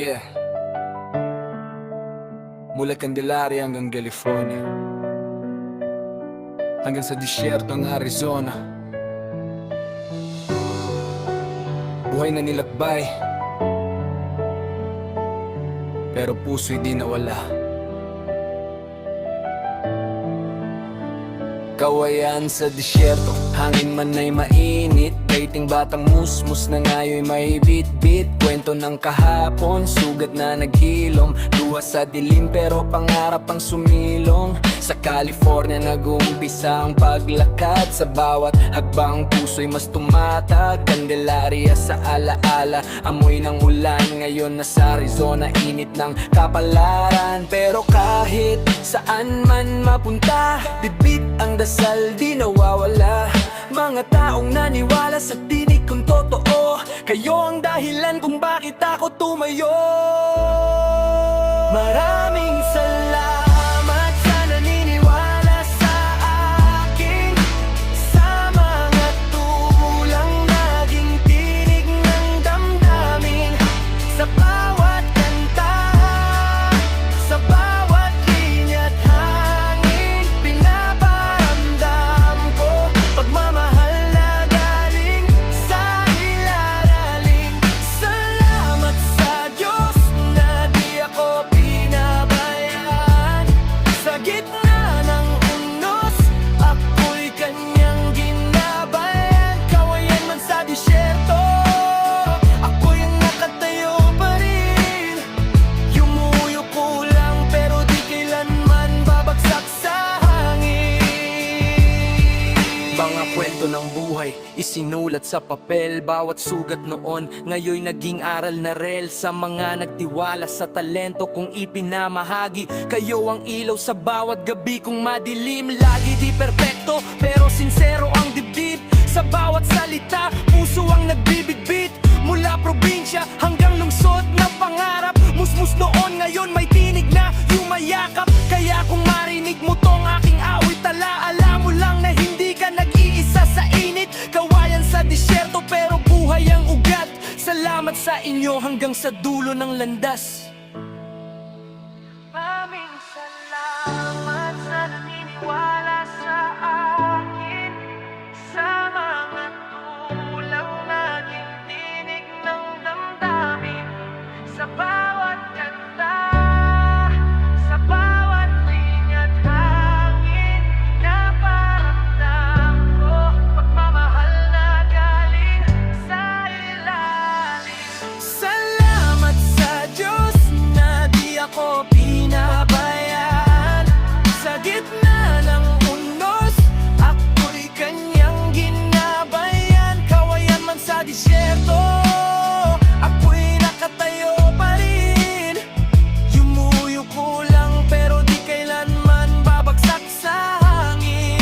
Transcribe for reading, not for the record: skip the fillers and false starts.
Yeah. Mula Candelaria hanggang California, hanggang sa disyerto ng Arizona, buhay na nilakbay, pero puso'y di nawala. Kawayan sa disyerto, hangin man ay mainit, dating batang musmus na ngayo'y may bit-bit. Kwento ng kahapon, sugat na naghilom, luha sa dilim pero pangarap ang sumilong. Sa California nag-uumpisa ang paglakad, sa bawat hakbang puso'y mas tumatag. Candelaria sa alaala, amoy ng ulan, ngayon nasa Arizona, init ng kapalaran. Pero kahit saan man mapunta, bibit ang dasal di nawawala. Mga taong naniwala sa tinig kong totoo, kayo ang dahilan kung bakit ako tumayo. Maraming salamat sa naniniwala sa akin, sa mga tulang naging tinig ng damdamin. Sa bawat kanta, sa bawat linya't hangin, pinaparamdam ko pagmamahal na galing sa ilalim. Salamat sa Diyos na di ako pinabayaan. Sa gitna ng unos, ako'y kanyang ginabayan. Kawayan man sa disyerto, ako'y ang nakatayo pa rin. Yumuyo ko lang pero di kailanman babagsak sa hangin. Mga kwento ng buhay, isinulat sa papel. Bawat sugat noon, ngayon naging aral na rel. Sa mga nagtiwala sa talento kong ipinamahagi, kayo ang ilaw sa bawat gabi kong madilim. Lagi di perpekto, pero sincero ang dibdib. Sa bawat salita, puso ang nagbibitbit. Mula probinsya hanggang lungsod ng pangarap, musmus noon, ngayon may tinig na yumayakap. Kaya kung marinig mo tong aking awit, alaala mo lang na hindi ka nag-iisa sa init. Kawayan sa disyerto pero buhay ang ugat. Salamat sa inyo hanggang sa dulo ng landas. Maraming salamat sa naniniwala sa akin, sa mga tulang naging tinig ng damdamin. Sa bawat kanta, sa bawat linya't hangin, pinaparamdam ko pagmamahal na galing sa ilalim. Salamat sa Diyos na di ako pinabayaan. Sa gitna ng unos, ako'y kanyang ginabayan. Kawayan man sa disyerto, ako'y nakatayo pa rin. Yumuyo ko lang pero di kailanman babagsak sa hangin.